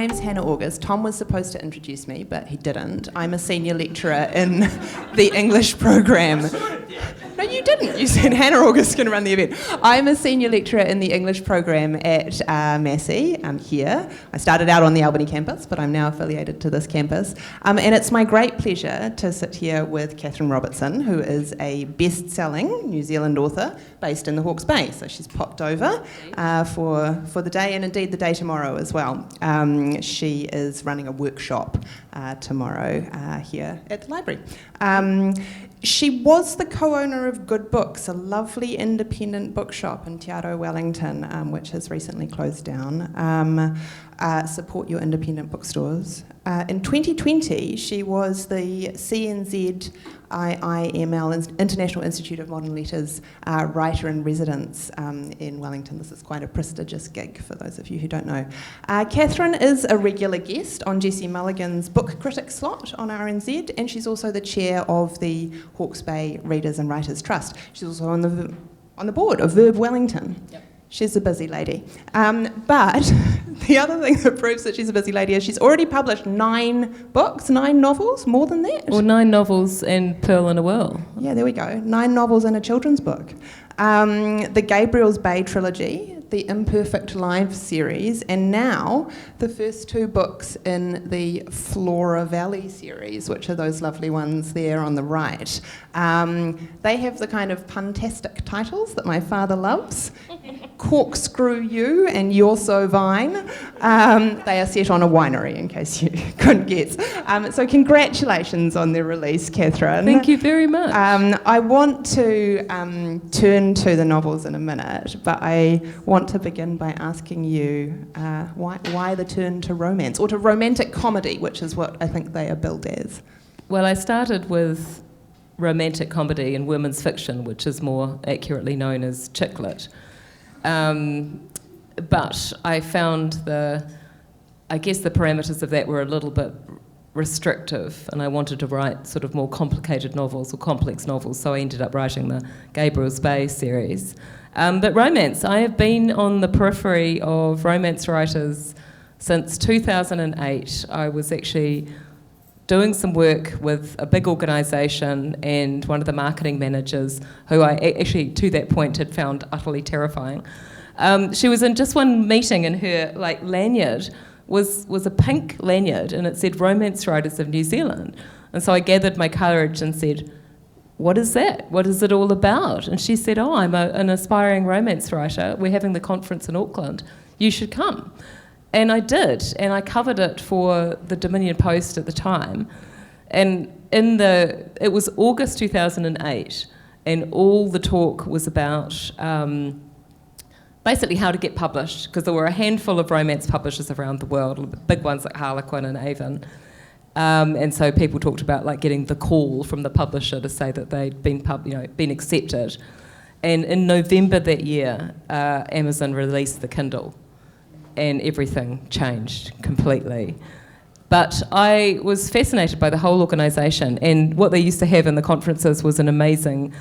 name's Hannah August. Tom was supposed to introduce me, but he didn't. I'm a senior lecturer in the English program. No, you didn't. You said Hannah August can run the event. I'm a senior lecturer in the English program at Massey. I'm here. I started out on the Albany campus, but I'm now affiliated to this campus. And it's my great pleasure to sit here with Catherine Robertson, who is a best-selling New Zealand author based in the Hawke's Bay. So she's popped over for the day, and indeed the day tomorrow as well. She is running a workshop tomorrow here at the library. She was the co-owner of Good Books, a lovely independent bookshop in Te Aro, Wellington, which has recently closed down. Support your independent bookstores. In 2020, she was the CNZ IIML, International Institute of Modern Letters, writer-in-residence in Wellington. This is quite a prestigious gig for those of you who don't know. Catherine is a regular guest on Jessie Mulligan's Book Critic slot on RNZ, and she's also the chair of the Hawke's Bay Readers and Writers Trust. She's also on the board of Verb Wellington. Yep. She's a busy lady. But the other thing that proves that she's a busy lady is she's already published 9 books, 9 novels, more than that. Or 9 novels and Pearl in a Whirl. Yeah, there we go. 9 novels and a children's book. The Gabriel's Bay trilogy, the Imperfect Lives series, and now the first 2 books in the Flora Valley series, which are those lovely ones there on the right. They have the kind of puntastic titles that my father loves. Corkscrew You and You're So Vine. They are set on a winery, in case you couldn't guess. So congratulations on their release, Catherine. Thank you very much. I want to turn to the novels in a minute, but I want to begin by asking you why the turn to romance, or to romantic comedy, which is what I think they are billed as. Well, I started with romantic comedy and women's fiction, which is more accurately known as chick lit. But I found the parameters of that were a little bit restrictive, and I wanted to write sort of more complicated novels or complex novels, so I ended up writing the Gabriel's Bay series. But romance, I have been on the periphery of romance writers since 2008. I was actually doing some work with a big organisation, and one of the marketing managers, who I actually to that point had found utterly terrifying. She was in just one meeting, and her lanyard was a pink lanyard, and it said Romance Writers of New Zealand. And so I gathered my courage and said, what is that? What is it all about? And she said, I'm an aspiring romance writer. We're having the conference in Auckland. You should come. And I did, and I covered it for the Dominion Post at the time. And it was August 2008, and all the talk was about basically how to get published, because there were a handful of romance publishers around the world, big ones like Harlequin and Avon. And so people talked about getting the call from the publisher to say that they'd been accepted. And in November that year, Amazon released the Kindle, and everything changed completely. But I was fascinated by the whole organisation, and what they used to have in the conferences was an amazing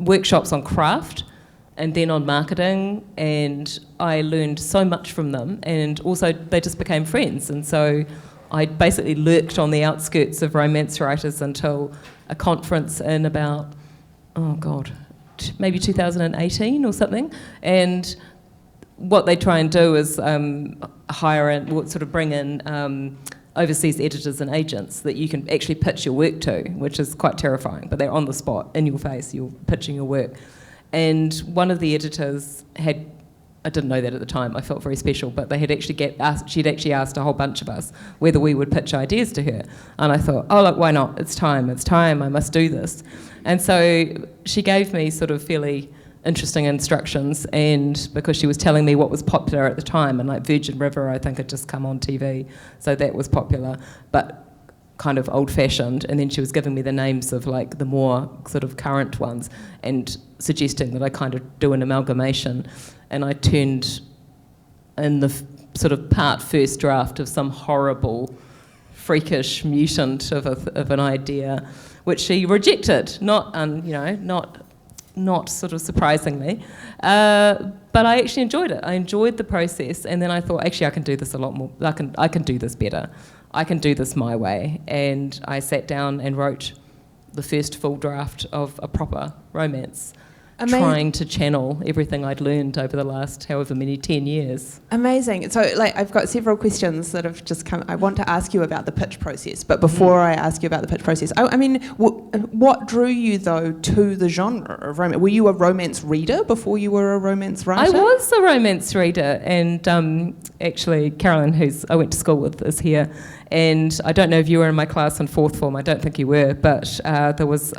workshops on craft and then on marketing, and I learned so much from them, and also they just became friends. And so I basically lurked on the outskirts of romance writers until a conference in about, maybe 2018 or something. And what they try and do is hire and sort of bring in overseas editors and agents that you can actually pitch your work to, which is quite terrifying, but they're on the spot, in your face, you're pitching your work. And one of the editors had, I didn't know that at the time, I felt very special, but they had actually she'd actually asked a whole bunch of us whether we would pitch ideas to her. And I thought, look, why not? It's time, I must do this. And so she gave me sort of fairly interesting instructions, and because she was telling me what was popular at the time, and Virgin River I think had just come on TV, so that was popular, but kind of old-fashioned. And then she was giving me the names of the more sort of current ones, and suggesting that I kind of do an amalgamation. And I turned in the sort of part first draft of some horrible, freakish mutant of an idea, which she rejected, not not sort of surprisingly. But I actually enjoyed it. I enjoyed the process, and then I thought, actually, I can do this a lot more. I can do this better. I can do this my way. And I sat down and wrote the first full draft of a proper romance, trying to channel everything I'd learned over the last however many 10 years. Amazing. So, I've got several questions that have just come. I want to ask you about the pitch process, but before I ask you about the pitch process, I mean, what drew you, though, to the genre of romance? Were you a romance reader before you were a romance writer? I was a romance reader, and actually, Carolyn, who I went to school with, is here, and I don't know if you were in my class in fourth form. I don't think you were, but there was...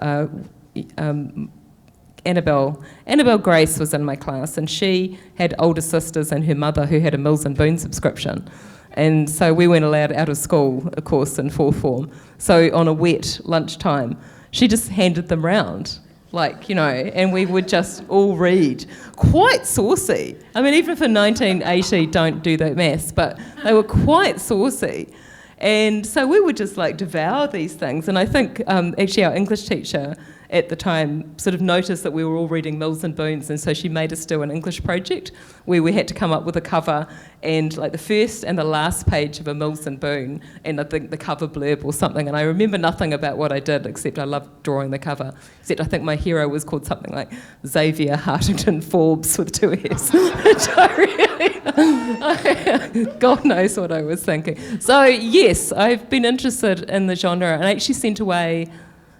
Annabelle Grace was in my class, and she had older sisters and her mother who had a Mills and Boon subscription. And so we weren't allowed out of school, of course, in fourth form. So on a wet lunchtime, she just handed them round, and we would just all read. Quite saucy. I mean, even for 1980, don't do the maths, but they were quite saucy. And so we would just devour these things. And I think actually our English teacher at the time sort of noticed that we were all reading Mills and Boons, and so she made us do an English project where we had to come up with a cover and the first and the last page of a Mills and Boon, and I think the cover blurb or something. And I remember nothing about what I did, except I loved drawing the cover, except I think my hero was called something like Xavier Hartington Forbes with 2 F's, which I really, God knows what I was thinking. So yes, I've been interested in the genre, and I actually sent away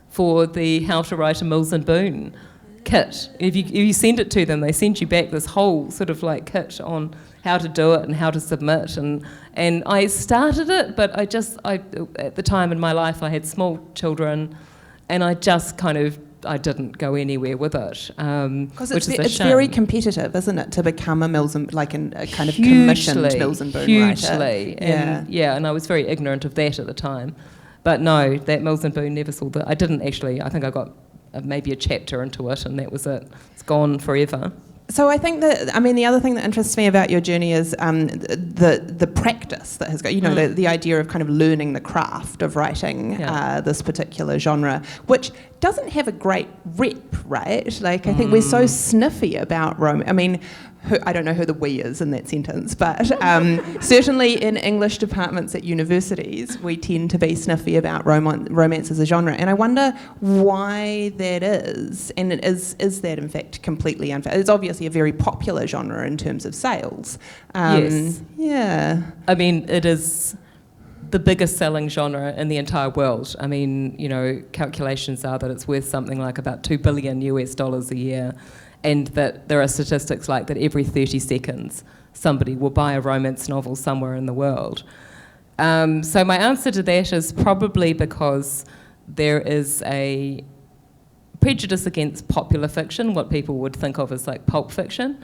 for the How to Write a Mills and Boon kit. If you send it to them, they send you back this whole sort of kit on how to do it and how to submit. And I started it, but I at the time in my life I had small children, and I just I didn't go anywhere with it. Because it's very competitive, isn't it, to become a Mills and a kind of commissioned Mills and Boon writer? Hugely, and I was very ignorant of that at the time. But no, that Mills and Boon never saw that. I didn't actually. I think I got maybe a chapter into it, and that was it. It's gone forever. So I think that, the other thing that interests me about your journey is the practice that has got, the idea of kind of learning the craft of writing this particular genre, which doesn't have a great rep, right? I think we're so sniffy about romance. I don't know who the we is in that sentence, but certainly in English departments at universities, we tend to be sniffy about romance as a genre. And I wonder why that is. And is that, in fact, completely unfair? It's obviously a very popular genre in terms of sales. Yes. Yeah. It is the biggest selling genre in the entire world. Calculations are that it's worth something like about $2 billion a year. And that there are statistics like that every 30 seconds somebody will buy a romance novel somewhere in the world. So my answer to that is probably because there is a prejudice against popular fiction, what people would think of as pulp fiction,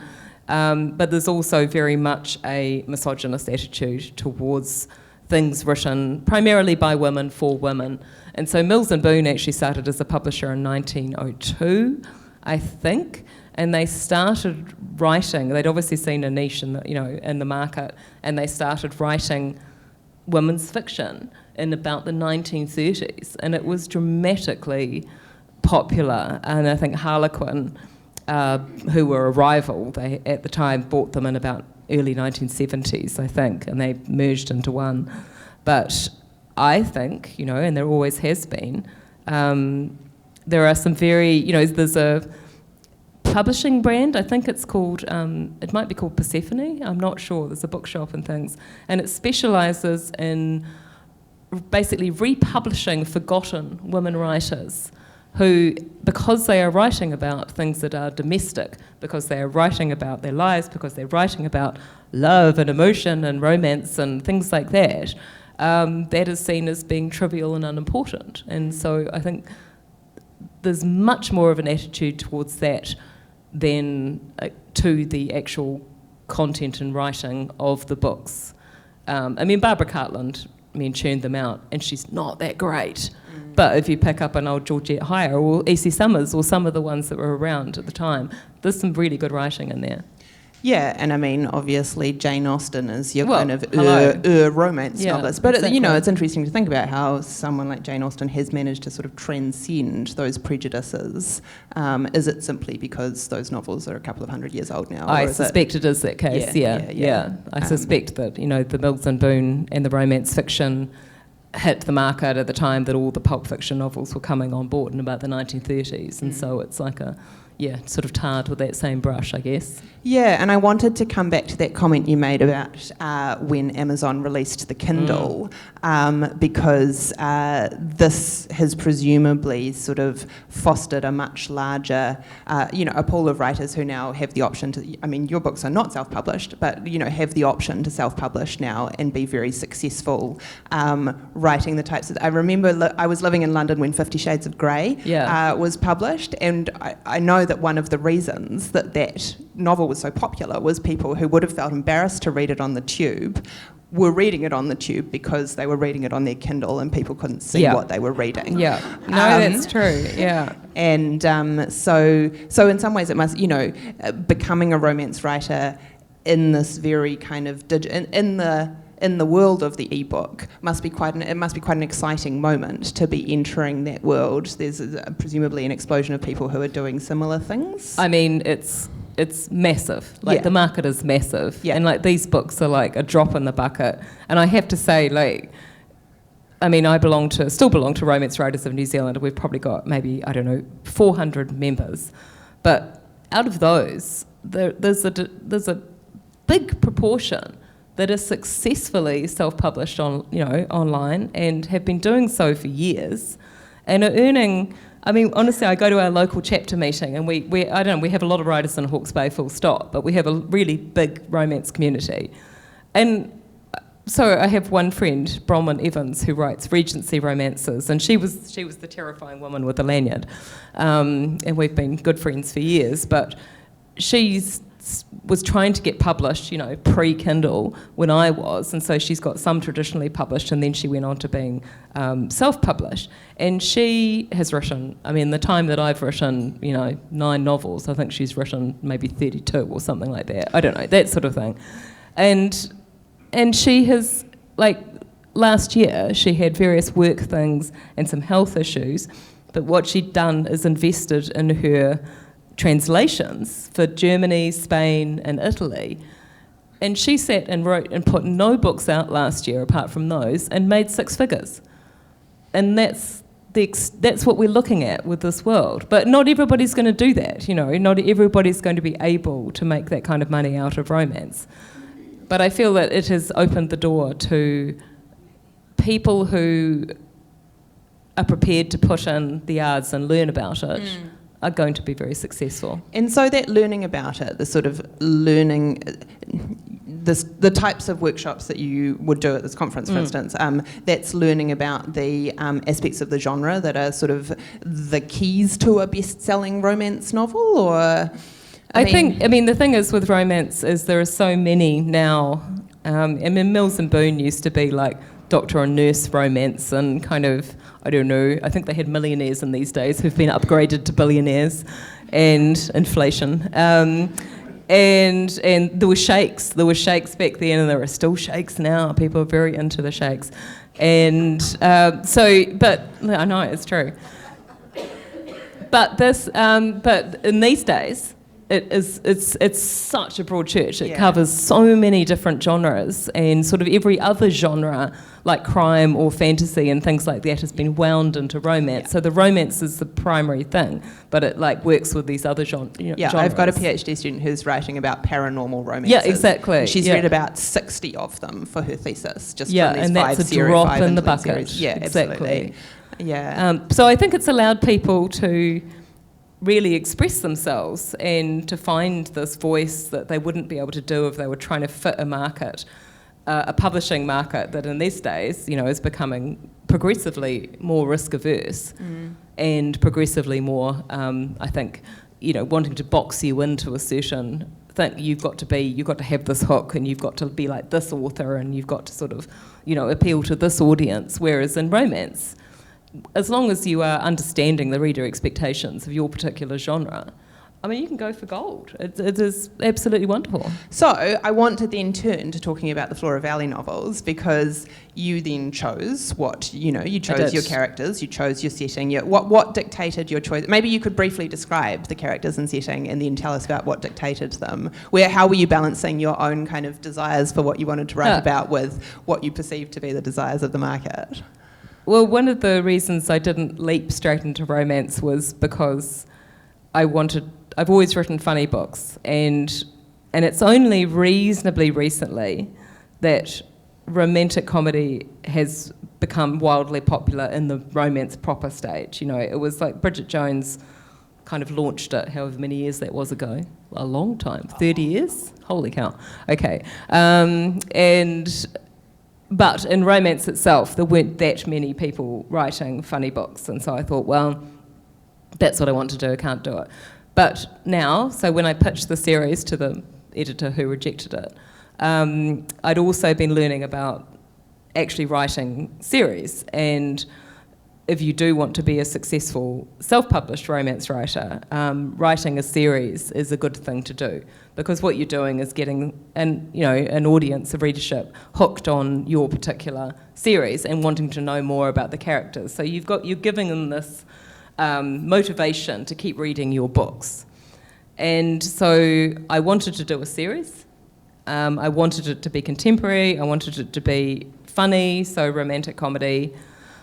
but there's also very much a misogynist attitude towards things written primarily by women for women. And so Mills and Boon actually started as a publisher in 1902, I think. And they started writing. They'd obviously seen a niche in the market, and they started writing women's fiction in about the 1930s, and it was dramatically popular. And I think Harlequin, who were a rival, they at the time bought them in about early 1970s, I think, and they merged into one. But I think, and there always has been, there are some very, there's a publishing brand, I think it's called, it might be called Persephone, I'm not sure, there's a bookshop and things, and it specialises in basically republishing forgotten women writers who, because they are writing about things that are domestic, because they are writing about their lives, because they're writing about love and emotion and romance and things like that, that is seen as being trivial and unimportant. And so I think there's much more of an attitude towards that than to the actual content and writing of the books. Barbara Cartland, churned them out, and she's not that great. But if you pick up an old Georgette Heyer or E.C. Summers or some of the ones that were around at the time, there's some really good writing in there. Yeah, and I mean, obviously, Jane Austen is your Well, kind of hello. romance Yeah, novelist. But, exactly. it's interesting to think about how someone like Jane Austen has managed to sort of transcend those prejudices. Is it simply because those novels are a couple of hundred years old now? I suspect it is that case, yeah. I suspect that, the Mills and Boon and the romance fiction hit the market at the time that all the pulp fiction novels were coming on board in about the 1930s. And so it's like sort of tarred with that same brush, I guess. Yeah, and I wanted to come back to that comment you made about when Amazon released the Kindle, because this has presumably sort of fostered a much larger, a pool of writers who now have the option to, I mean, your books are not self-published, but, have the option to self-publish now and be very successful writing the types of... I remember I was living in London when 50 Shades of Grey was published, and I know that one of the reasons that novel was so popular was people who would have felt embarrassed to read it on the tube were reading it on the tube because they were reading it on their Kindle and people couldn't see what they were reading. Yeah, no, that's true, yeah. And so in some ways it must, becoming a romance writer in this very kind of, in the world of the ebook must be quite an exciting moment to be entering that world. There's presumably an explosion of people who are doing similar things. I mean, it's massive. The market is massive, and these books are like a drop in the bucket. And I have to say, I still belong to Romance Writers of New Zealand. We've probably got maybe 400 members, but out of those, there's a big proportion that are successfully self-published online and have been doing so for years and are earning... I mean, honestly, I go to our local chapter meeting and we have a lot of writers in Hawke's Bay, full stop, but we have a really big romance community. And so I have one friend, Bronwyn Evans, who writes Regency romances, and she was the terrifying woman with the lanyard. And we've been good friends for years, but was trying to get published, pre-Kindle when I was, and so she's got some traditionally published, and then she went on to being self-published. And she has written, the time that I've written, 9 novels, I think she's written maybe 32 or something like that. I don't know, that sort of thing. And she has, last year, she had various work things and some health issues, but what she'd done is invested in her translations for Germany, Spain and Italy, and she sat and wrote and put no books out last year apart from those and made 6 figures. And that's what we're looking at with this world. But not everybody's going to do that, not everybody's going to be able to make that kind of money out of romance. But I feel that it has opened the door to people who are prepared to put in the yards and learn about it are going to be very successful. And so that learning about it, the sort of learning, the types of workshops that you would do at this conference, for instance, that's learning about the aspects of the genre that are sort of the keys to a best-selling romance novel, or... I think the thing is with romance is there are so many now. Mills and Boon used to be like doctor and nurse romance and kind of, I don't know, I think they had millionaires in these days who've been upgraded to billionaires and inflation. And there were shakes back then and there are still shakes now. People are very into the shakes. And but I know it's true. But in these days, it's such a broad church. It covers so many different genres, and sort of every other genre, like crime or fantasy and things like that, has been wound into romance. Yeah. So the romance is the primary thing, but it works with these other genres. I've got a PhD student who's writing about paranormal romances. Yeah, exactly. She's read about 60 of them for her thesis, just from these and that's a drop in the bucket. Series. Yeah, exactly. Absolutely. Yeah. So I think it's allowed people to really express themselves and to find this voice that they wouldn't be able to do if they were trying to fit a market, a publishing market that in these days, is becoming progressively more risk averse and progressively more, I think, wanting to box you into a certain thing. You've got to have this hook, and you've got to be like this author, and you've got to sort of, appeal to this audience. Whereas in romance, as long as you are understanding the reader expectations of your particular genre, I mean, you can go for gold. It is absolutely wonderful. So I want to then turn to talking about the Flora Valley novels, because you then chose you chose your characters, you chose your setting. What dictated your choice? Maybe you could briefly describe the characters and setting and then tell us about what dictated them. How were you balancing your own kind of desires for what you wanted to write about with what you perceived to be the desires of the market? Well, one of the reasons I didn't leap straight into romance was because I've always written funny books, and it's only reasonably recently that romantic comedy has become wildly popular in the romance proper stage. It was like Bridget Jones kind of launched it, however many years that was ago. A long time, 30 years? Holy cow. Okay. But in romance itself, there weren't that many people writing funny books, and so I thought, well, that's what I want to do, I can't do it. But now, so when I pitched the series to the editor who rejected it, I'd also been learning about actually writing series. And if you do want to be a successful self-published romance writer, writing a series is a good thing to do, because what you're doing is getting an audience of readership hooked on your particular series and wanting to know more about the characters. So you're giving them this motivation to keep reading your books. And so I wanted to do a series. I wanted it to be contemporary. I wanted it to be funny, so romantic comedy.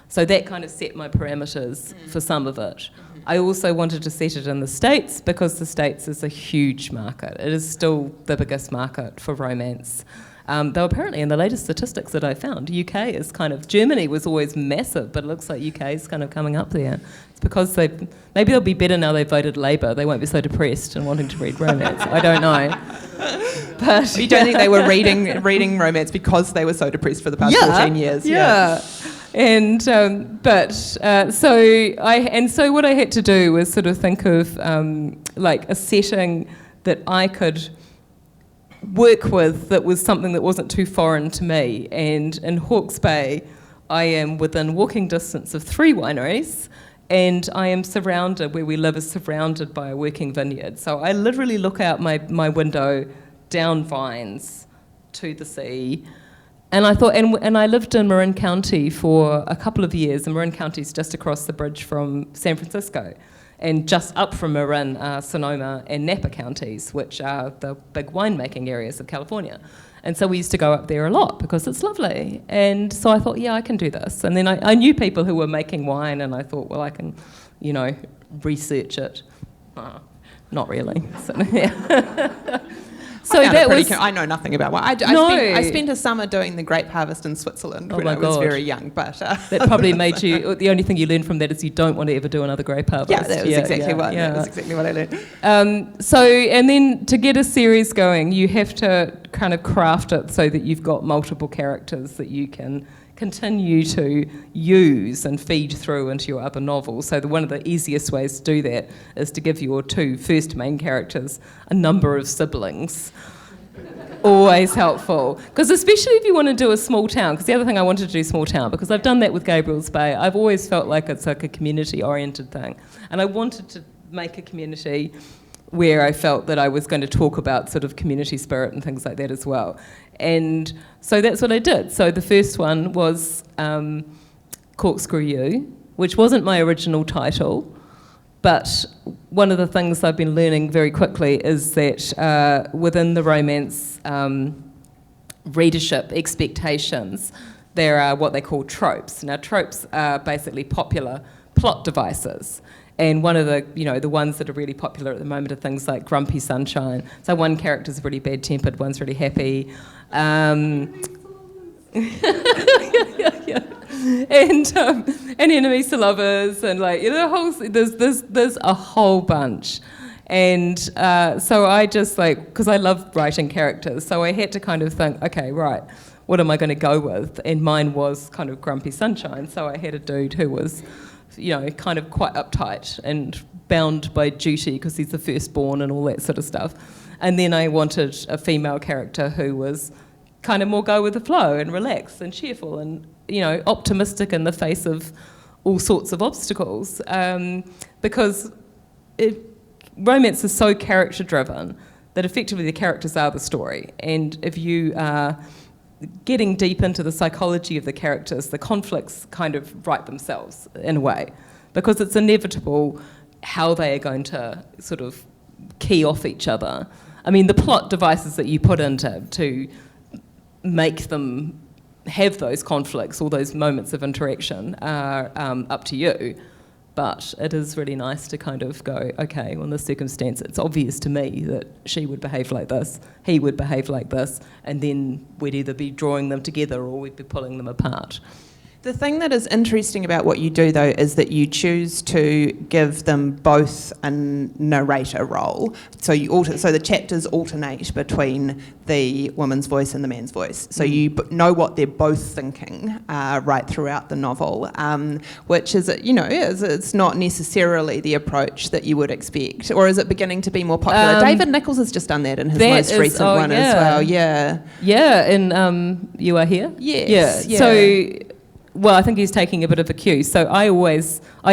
So that kind of set my parameters for some of it. I also wanted to set it in the States, because the States is a huge market. It is still the biggest market for romance. Though apparently in the latest statistics that I found, UK is Germany was always massive, but it looks like UK is kind of coming up there. It's because maybe they'll be better now they've voted Labour. They won't be so depressed and wanting to read romance. I don't know. But you don't think they were reading romance because they were so depressed for the past 14 years? Yeah. And so what I had to do was sort of think of like a setting that I could work with that was something that wasn't too foreign to me. And in Hawke's Bay, I am within walking distance of 3 wineries, and I am surrounded, where we live is surrounded by a working vineyard. So I literally look out my window, down vines, to the sea. And I thought, and I lived in Marin County for a couple of years, and Marin County's just across the bridge from San Francisco. And just up from Marin are Sonoma and Napa counties, which are the big winemaking areas of California. And so we used to go up there a lot because it's lovely. And so I thought, yeah, I can do this. And then I knew people who were making wine, and I thought, well, I can, research it. Not really. So, yeah. So that was. I know nothing about wine. I spent a summer doing the grape harvest in Switzerland when I was very young. But that probably made you. The only thing you learned from that is you don't want to ever do another grape harvest. Yeah, that was exactly what I learned. And then to get a series going, you have to kind of craft it so that you've got multiple characters that you can continue to use and feed through into your other novels. So one of the easiest ways to do that is to give your 2 first main characters a number of siblings. Always helpful. Because especially if you want to do a small town, because the other thing I wanted to do small town, because I've done that with Gabriel's Bay, I've always felt like it's like a community-oriented thing. And I wanted to make a community where I felt that I was going to talk about sort of community spirit and things like that as well. And so that's what I did. So the first one was Corkscrew You, which wasn't my original title, but one of the things I've been learning very quickly is that within the romance readership expectations, there are what they call tropes. Now, tropes are basically popular plot devices. And one of the ones that are really popular at the moment are things like grumpy sunshine. So one character's really bad-tempered, one's really happy. And enemies to lovers, and there's a whole bunch. And so I just because I love writing characters, so I had to kind of think, okay, right, what am I going to go with? And mine was kind of grumpy sunshine. So I had a dude who was kind of quite uptight and bound by duty because he's the firstborn and all that sort of stuff. And then I wanted a female character who was kind of more go with the flow and relaxed and cheerful and, optimistic in the face of all sorts of obstacles. Because romance is so character driven that effectively the characters are the story. And if you are getting deep into the psychology of the characters, the conflicts kind of write themselves in a way, because it's inevitable how they are going to sort of key off each other. I mean, the plot devices that you put into to make them have those conflicts or those moments of interaction are up to you. But it is really nice to kind of go, okay, well, in this circumstance, it's obvious to me that she would behave like this, he would behave like this, and then we'd either be drawing them together or we'd be pulling them apart. The thing that is interesting about what you do, though, is that you choose to give them both a narrator role. So so the chapters alternate between the woman's voice and the man's voice. So you know what they're both thinking right throughout the novel, which is, it's not necessarily the approach that you would expect. Or is it beginning to be more popular? David Nichols has just done that in his most recent one as well. Yeah. Yeah, in You Are Here? Yes. Yeah. So... Well, I think he's taking a bit of a cue. So I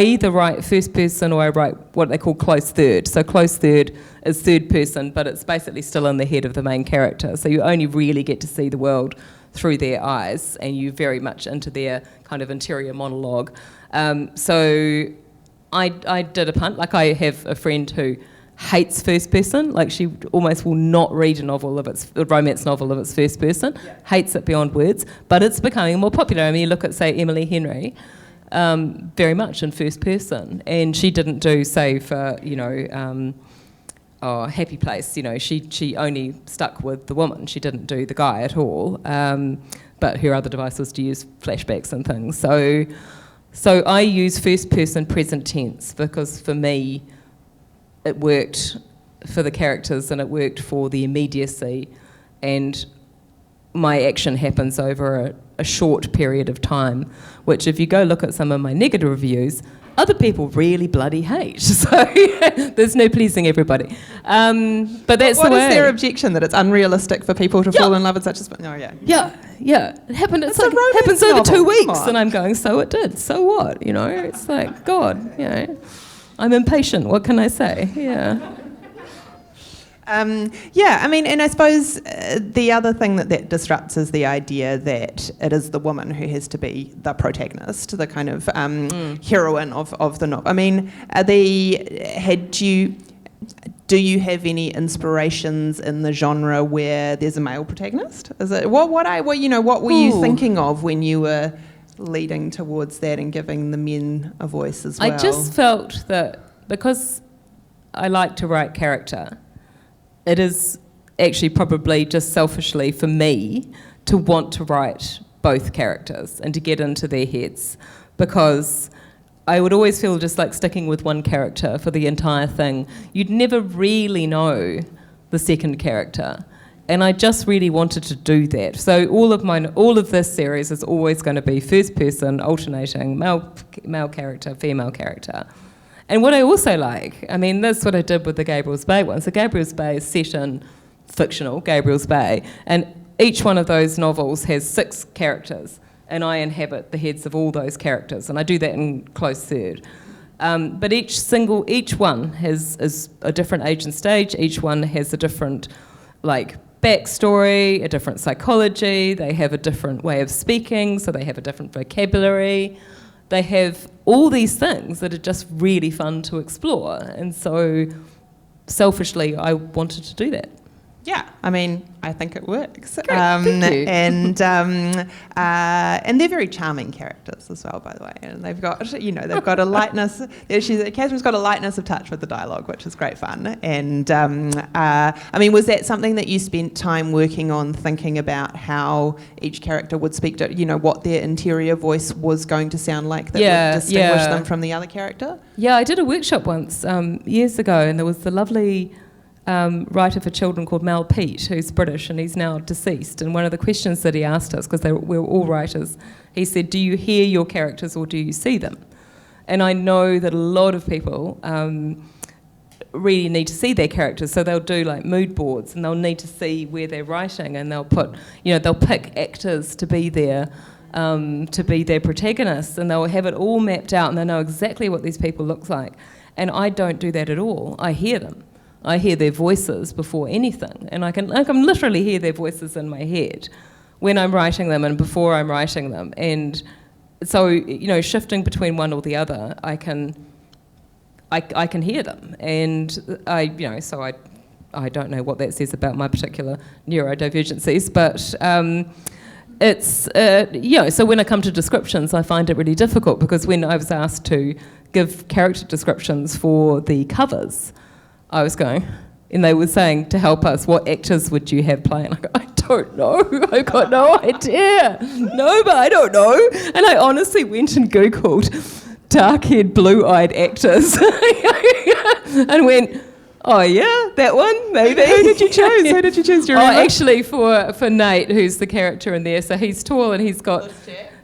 either write first person or I write what they call close third. So close third is third person, but it's basically still in the head of the main character. So you only really get to see the world through their eyes, and you're very much into their kind of interior monologue. So I did a punt. Like, I have a friend who hates first person. Like, she almost will not read a romance novel if it's first person. Yeah. Hates it beyond words. But it's becoming more popular. I mean, you look at, say, Emily Henry, very much in first person, and she didn't do, say, for Happy Place. She only stuck with the woman. She didn't do the guy at all. But her other device was to use flashbacks and things. So I use first person present tense because for me, it worked for the characters and it worked for the immediacy, and my action happens over a short period of time, which if you go look at some of my negative reviews, other people really bloody hate. So there's no pleasing everybody. But that's the way. What is their objection? That it's unrealistic for people to fall in love with such a... Oh, yeah. Yeah. It happened. It's like, happens over 2 weeks, and I'm going, so it did. So what? It's like, God, I'm impatient. What can I say? Yeah. I mean, and I suppose the other thing that disrupts is the idea that it is the woman who has to be the protagonist, the kind of heroine of the novel. I mean, do you have any inspirations in the genre where there's a male protagonist? Is it what were you thinking of when you were leading towards that and giving the men a voice as well? I just felt that because I like to write character, it is actually probably just selfishly for me to want to write both characters and to get into their heads, because I would always feel just like sticking with one character for the entire thing. You'd never really know the second character. And I just really wanted to do that. So all of this series is always going to be first person, alternating male character, female character. And what I also like, I mean, that's what I did with the Gabriel's Bay one. So Gabriel's Bay is set in fictional Gabriel's Bay, and each one of those novels has 6 characters, and I inhabit the heads of all those characters, and I do that in close third. But each one is a different age and stage. Each one has a different, backstory, a different psychology. They have a different way of speaking, so they have a different vocabulary. They have all these things that are just really fun to explore. And so, selfishly, I wanted to do that. Yeah, I mean, I think it works. Great, thank you. And they're very charming characters as well, by the way. And they've got a lightness. Catherine's got a lightness of touch with the dialogue, which is great fun. And I mean, was that something that you spent time working on, thinking about how each character would speak to, what their interior voice was going to sound like that would distinguish them from the other character? Yeah, I did a workshop once years ago, and there was the lovely writer for children called Mel Peet, who's British and he's now deceased, and one of the questions that he asked us, because we were all writers, he said, do you hear your characters or do you see them? And I know that a lot of people really need to see their characters, so they'll do mood boards and they'll need to see where they're writing, and they'll put, they'll pick actors to be their protagonists, and they'll have it all mapped out and they know exactly what these people look like. And I don't do that at all. I hear them. I hear their voices before anything, and I can literally hear their voices in my head when I'm writing them and before I'm writing them. And so, shifting between one or the other, I can hear them, and I don't know what that says about my particular neurodivergencies, but so when I come to descriptions, I find it really difficult, because when I was asked to give character descriptions for the covers, I was going, and they were saying, to help us, what actors would you have playing? I go, I don't know. I've got no idea. No, but I don't know. And I honestly went and Googled dark-haired, blue-eyed actors and went, oh yeah, that one, maybe. Who did you choose? Who did you choose? Do you remember? Actually, for Nate, who's the character in there, so he's tall and he's got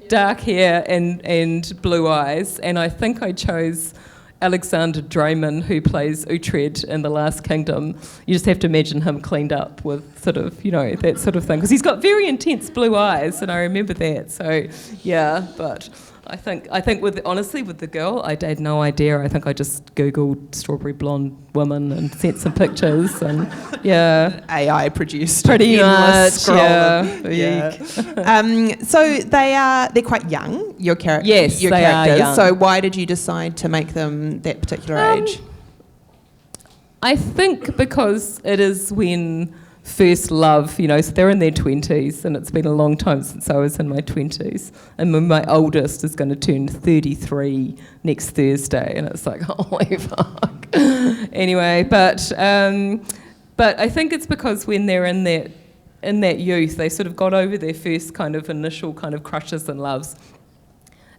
dark hair and blue eyes, and I think I chose Alexander Draymond, who plays Uhtred in The Last Kingdom. You just have to imagine him cleaned up with sort of, that sort of thing, because he's got very intense blue eyes, and I remember that. So, yeah, but I think with the girl, I had no idea. I think I just Googled strawberry blonde woman and sent some pictures, and yeah, AI produced pretty much. Scroll Yeah. So they're quite young. Your characters. Yes, your they characters. are young. So why did you decide to make them that particular age? I think because it is when first love, so they're in their 20s, and it's been a long time since I was in my 20s, and my oldest is going to turn 33 next Thursday, and it's like, holy fuck. Anyway, but I think it's because when they're in that youth, they sort of got over their first kind of initial kind of crushes and loves,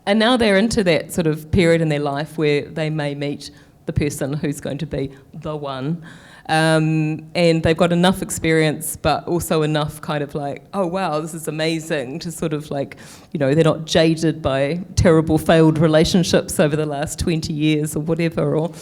and now they're into that sort of period in their life where they may meet the person who's going to be the one. And they've got enough experience, but also enough kind of like, oh wow, this is amazing, to sort of like, they're not jaded by terrible failed relationships over the last 20 years or whatever, or,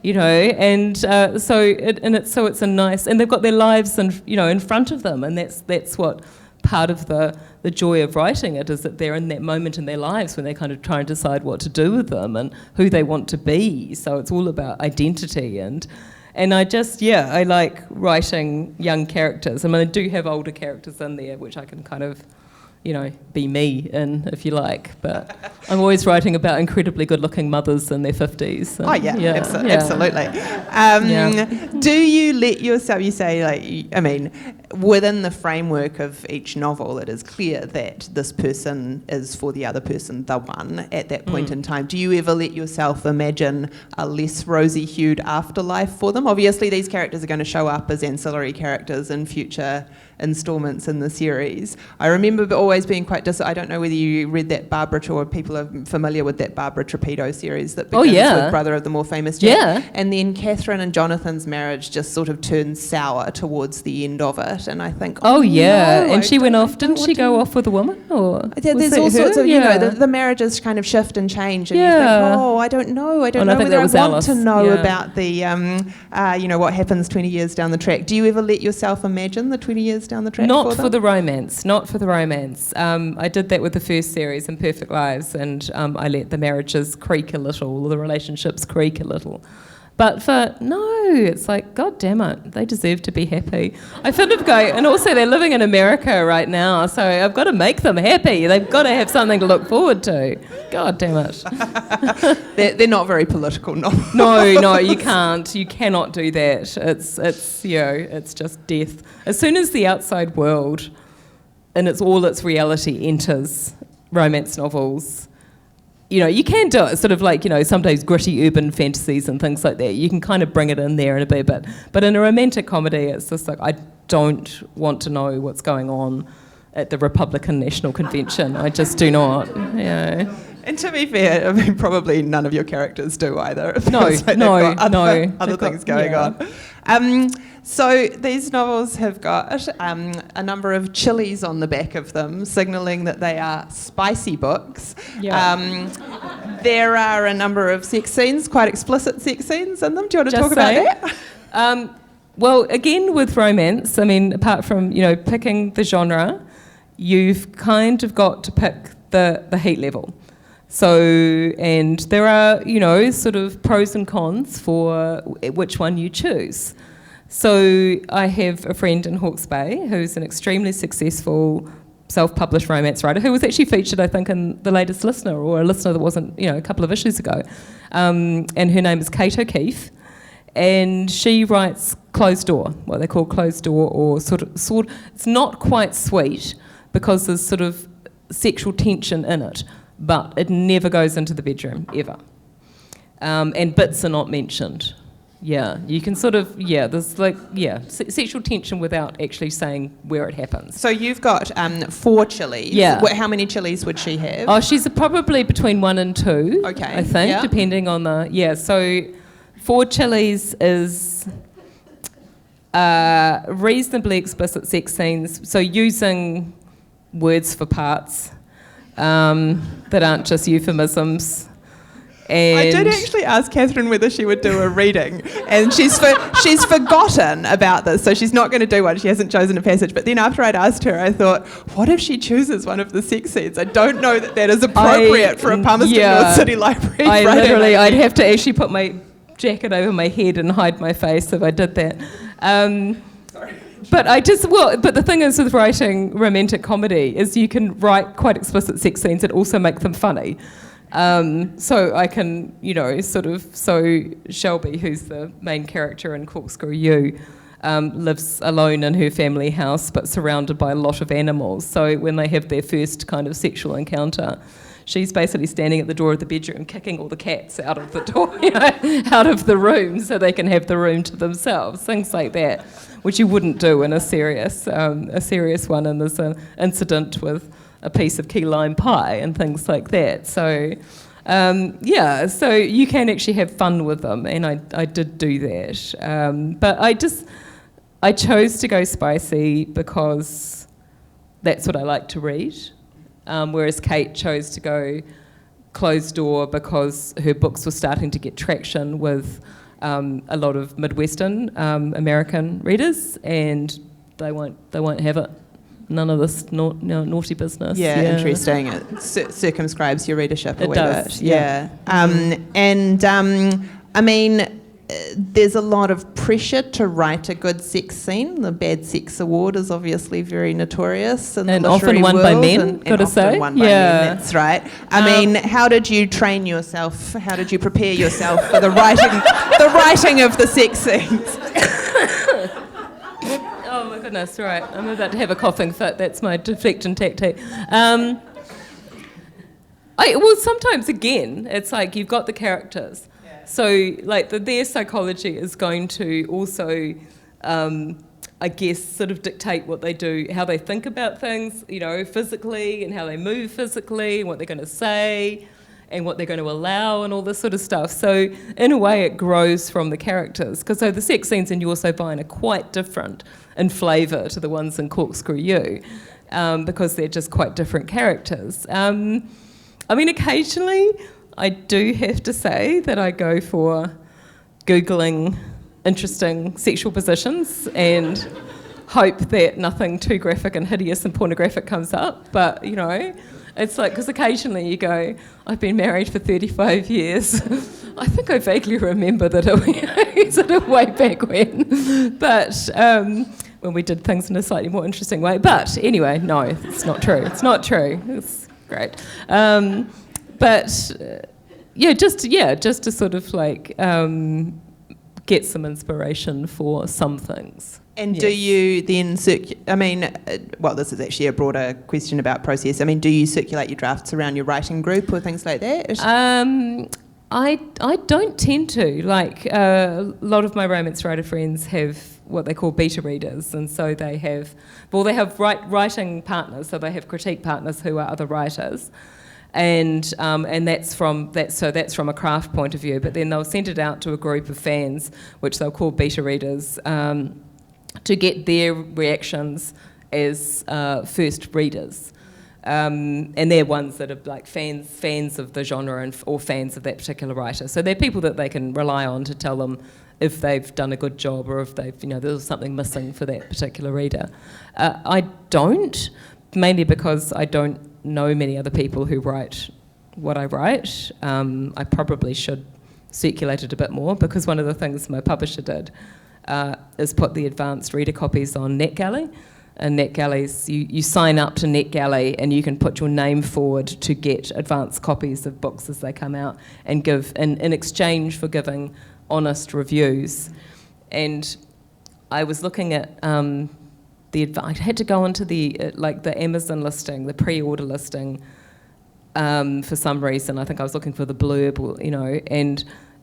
and so it's a nice, and they've got their lives in front of them, and that's what part of the joy of writing it is, that they're in that moment in their lives when they kind of try and decide what to do with them and who they want to be. So it's all about identity, and I like writing young characters. I mean, I do have older characters in there, which I can kind of, be me in, if you like. But I'm always writing about incredibly good-looking mothers in their 50s. Absolutely. Do you let yourself, you say, within the framework of each novel, it is clear that this person is for the other person the one at that point in time. Do you ever let yourself imagine a less rosy-hued afterlife for them? Obviously, these characters are going to show up as ancillary characters in future instalments in the series. I remember always being quite I don't know whether you read that Barbara, or people are familiar with that Barbara Trapedo series that begins with Brother of the More Famous Jack. Yeah. And then Catherine and Jonathan's marriage just sort of turns sour towards the end of it. And I think, and she went off, didn't she go off with a woman? Or there's all sorts of, the marriages kind of shift and change. And you think, I don't know. I don't know whether I want Alice. to know about the, what happens 20 years down the track. Do you ever let yourself imagine the 20 years down the track? Not for the romance. I did that with the first series, in Perfect Lives, and I let the marriages creak a little, or the relationships creak a little. But it's like, God damn it, they deserve to be happy. I sort of go, and also they're living in America right now, so I've got to make them happy. They've got to have something to look forward to. God damn it. They're not very political novels. No, you can't. You cannot do that. It's just death. As soon as the outside world, and its reality, enters romance novels, you can do it, sort of like, sometimes gritty urban fantasies and things like that. You can kind of bring it in there in a bit. But in a romantic comedy, it's just like, I don't want to know what's going on at the Republican National Convention. I just do not. Yeah. And to be fair, probably none of your characters do either. Other things going on. So these novels have got a number of chilies on the back of them, signalling that they are spicy books. Yeah. There are a number of sex scenes, quite explicit sex scenes in them. Do you want to talk about that? Well, again, with romance, apart from, picking the genre, you've kind of got to pick the heat level. So, and there are, sort of pros and cons for which one you choose. So I have a friend in Hawke's Bay who's an extremely successful self-published romance writer who was actually featured, I think, in the latest Listener, or a Listener that wasn't, a couple of issues ago. And her name is Kate O'Keefe. And she writes closed door, what they call closed door, or sort of, it's not quite sweet because there's sort of sexual tension in it, but it never goes into the bedroom, ever. And bits are not mentioned. Yeah, you can sort of, there's sexual tension without actually saying where it happens. So you've got 4 chilies. Yeah. How many chilies would she have? Oh, she's probably between 1 and 2, okay, I think, depending on so 4 chilies is reasonably explicit sex scenes, so using words for parts that aren't just euphemisms. And I did actually ask Catherine whether she would do a reading, and she's forgotten about this, so she's not going to do one. She hasn't chosen a passage. But then after I'd asked her, I thought, what if she chooses one of the sex scenes? I don't know that is appropriate for a Palmerston North City Library. I'd have to actually put my jacket over my head and hide my face if I did that. Sorry. But the thing is with writing romantic comedy is you can write quite explicit sex scenes and also make them funny. So I can, so Shelby, who's the main character in Corkscrew You, lives alone in her family house but surrounded by a lot of animals. So when they have their first kind of sexual encounter, she's basically standing at the door of the bedroom kicking all the cats out of the door, out of the room so they can have the room to themselves, things like that, which you wouldn't do in a serious one. And there's an incident with a piece of key lime pie and things like that. So, so you can actually have fun with them, and I did do that. But I chose to go spicy because that's what I like to read. Whereas Kate chose to go closed door because her books were starting to get traction with a lot of Midwestern American readers, and they won't have it. None of this naughty business. Yeah, interesting. It circumscribes your readership a wee bit. Yeah. I mean, there's a lot of pressure to write a good sex scene. The Bad Sex Award is obviously very notorious in the literary often won world, by men, got to say. Won by men, that's right. I mean, how did you train yourself? How did you prepare yourself for the writing of the sex scenes? Oh my goodness, right. I'm about to have a coughing fit. That's my deflecting tactic. Sometimes, again, it's like you've got the characters. Yeah. So, like, their psychology is going to also, I guess, sort of dictate what they do, how they think about things, physically, and how they move physically, and what they're going to say, and what they're going to allow, and all this sort of stuff. So, in a way, it grows from the characters. Because the sex scenes in You're So Fine are quite different in flavour to the ones in Corkscrew You, because they're just quite different characters. I mean, occasionally, I do have to say that I go for Googling interesting sexual positions and hope that nothing too graphic and hideous and pornographic comes up. But, it's like, because occasionally you go, I've been married for 35 years. I think I vaguely remember that it sort of way back when. But when we did things in a slightly more interesting way. But anyway, no, it's not true. It's not true. It's great. Just to sort of like get some inspiration for some things. And yes. Do you then this is actually a broader question about process. I mean, do you circulate your drafts around your writing group or things like that? I don't tend to. Like, a lot of my romance writer friends have what they call beta readers, and so they have writing partners, so they have critique partners who are other writers. And that's from a craft point of view, but then they'll send it out to a group of fans, which they'll call beta readers, to get their reactions as first readers. And they're ones that are like fans of the genre or fans of that particular writer. So they're people that they can rely on to tell them if they've done a good job or if there's something missing for that particular reader. I don't, mainly because I don't know many other people who write what I write. I probably should circulate it a bit more, because one of the things my publisher did is put the advanced reader copies on NetGalley. And NetGalley's, you sign up to NetGalley and you can put your name forward to get advanced copies of books as they come out, and give in exchange for giving honest reviews. And I was looking at I had to go onto the Amazon listing, the pre-order listing, for some reason. I think I was looking for the blurb,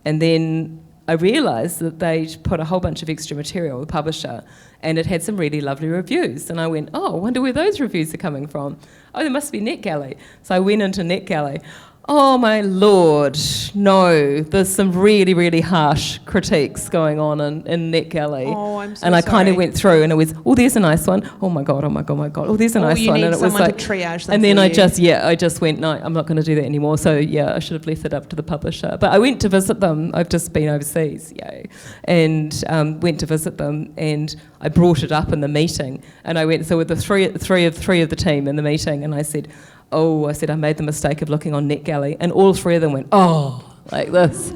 and then I realised that they'd put a whole bunch of extra material, the publisher, and it had some really lovely reviews. And I went, oh, I wonder where those reviews are coming from. Oh, there must be NetGalley. So I went into NetGalley. Oh, my Lord, no. There's some really, really harsh critiques going on in NetGalley. Oh, I'm so And I kind of sorry. went through, and it was, oh, there's a nice one. Oh, my God, oh, my God, oh, my God. Oh, there's a nice you one. need And it was someone like, to triage them and then for I you. just went, no, I'm not going to do that anymore. So, yeah, I should have left it up to the publisher. But I went to visit them. I've just been overseas, yay. And went to visit them, and I brought it up in the meeting. And I went, so with the three of the team in the meeting, and I said, I made the mistake of looking on NetGalley, and all three of them went, oh, like this.